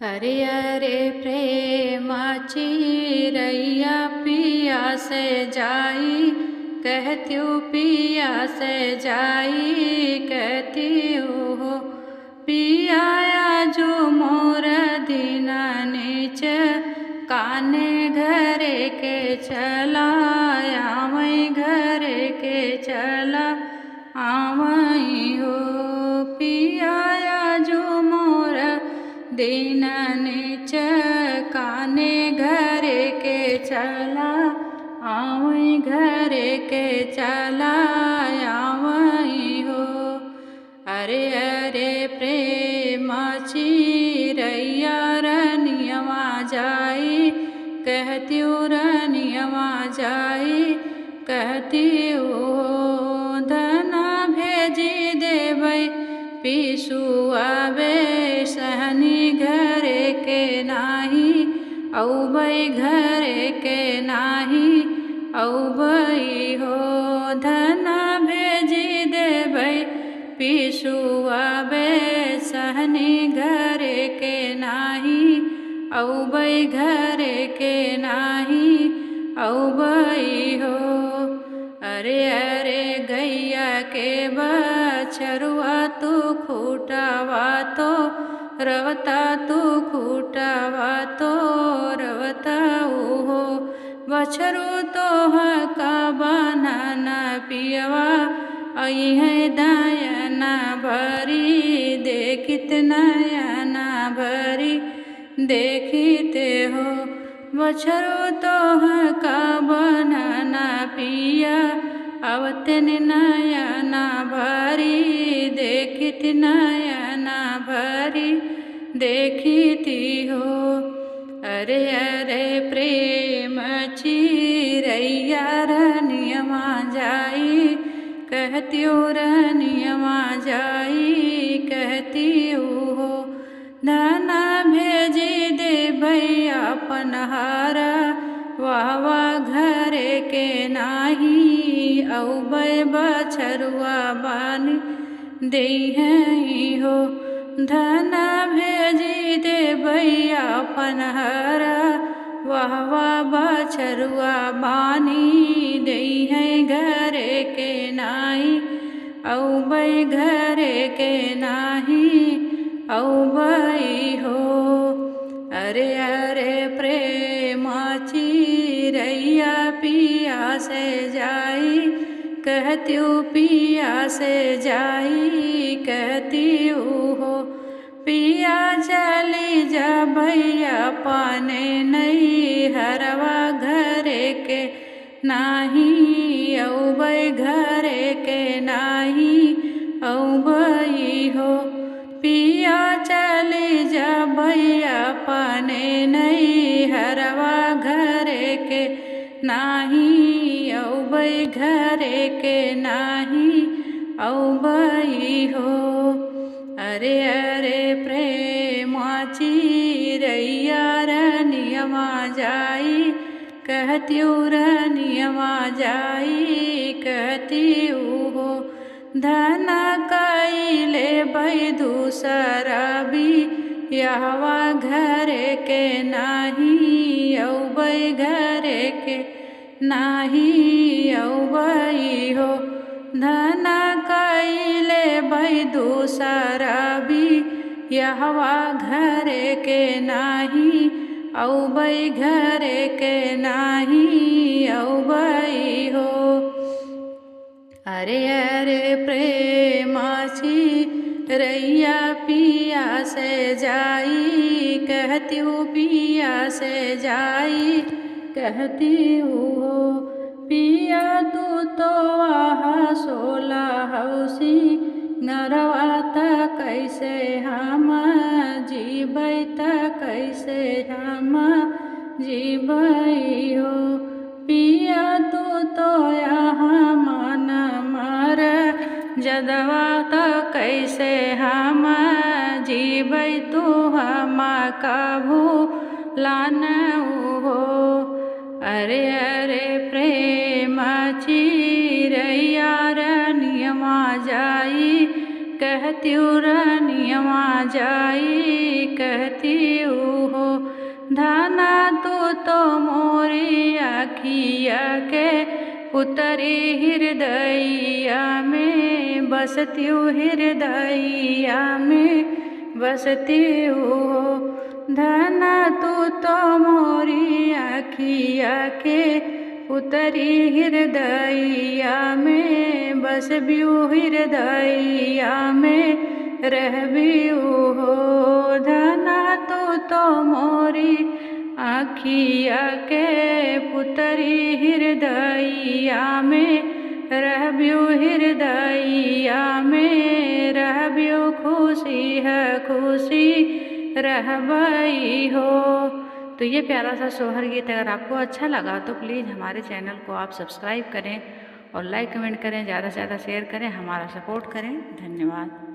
अरे अरे प्रेमाची रैया पिया से जाई, कहत्यूँ पिया से जाई, कहती हो पियाया जो मोर दीना नीच, काने घरे के चला आवई, घरे के चला आवई हो। पियाया जो मोर दीना नीच, काने घरे के चला आवई, घरे के चला आवई हो। अरे अरे प्रेमाची रैया रनियवा जाई, कहत्यूँ रनियवा जाई, कहती हो धना भेजी देवई, पीसू आवे सहनी घरे के नाही, औबई घरे के नाही, औबई हो धना भेजी देवई, पीसू आवे सहनी घरे के नाही, औबई घरे के नाही, औबई हो। अरे अरे गैया के बछरुआ तू खूटावा तो रवता, तू खूटावा तो रवता हो। बछरू तो का बनाना पियवा, आई है दायना भरी, देखित नयना भरी देखिते हो। बछरू तो का बनाना पिया, आवतन नयना भरी, देखित नयना भरी देखिती हो। अरे अरे प्रेमाची रैया रनियवा जाई, कहत्यूँ रनियवा जाई, कहती हो धना भेजी देवई अपन हारा, वाहवा घरे के नाही, औबई बछरुआ बानी देहि हो। धना भेजी देवई अपन हारा, वाहवा बछरुआ बानी देहि घरे के नाही, औबई घरे के नाही, औबई हो। अरे अरे प्रेमाची रैया पिया से जाई, कहत्यूँ पिया से जाई, कहती हो पिया चली जा भैया पाने नहीं, हरवा घरे के नाही, औबई घरे के नाही, औबई हो। पिया चली जा भैया पाने नहीं, हरवा घरे के नाही, औबई घरे के नाही, औबई हो। अरे अरे प्रेमाची रैया रनियवा जाई, कहत्यूँ रनियवा जाई, कहती हो धना कइले भई दूसरा भी, यहवा घरे के नाही, औबई घरे के नाही, औबई हो। धना कइले भई दूसरा भी, यहवा घरे के नाही, औबई घरे के नाही, औबई हो। अरे अरे प्रेमाची रैया पिया से जाई, कहत्यूँ पिया से जाई, कहती हो पिया तू तो आहा सोला हौसी, नरवा त कैसे हम जीबै, त कैसे हम जीबै हो। पिया तू तो यहाँ मन मर, जदवा त कैसे हम जीबै, तू हम काबू लान हो। अरे अरे प्रेमाची रैया रनियवा जाई, कहत्यूँ रनियवा जाई, कहती धना तू तो मोरी आखिया के पुतरी हृदयिया में बसती हूँ, हृदयिया में बसती हूँ। धना तू तो मोरी आखिया के पुतरी हृदयिया में बसबियू, हृदयिया में रहबियू हो। धना तू तो मोरी आखिया के पुतरी हृदयिया में रहबियू, हृदयिया में रहबियू। खुशी है खुशी रहबई हो। तो ये प्यारा सा सोहर गीत अगर आपको अच्छा लगा तो प्लीज़ हमारे चैनल को आप सब्सक्राइब करें और लाइक कमेंट करें, ज़्यादा से ज़्यादा शेयर करें, हमारा सपोर्ट करें। धन्यवाद।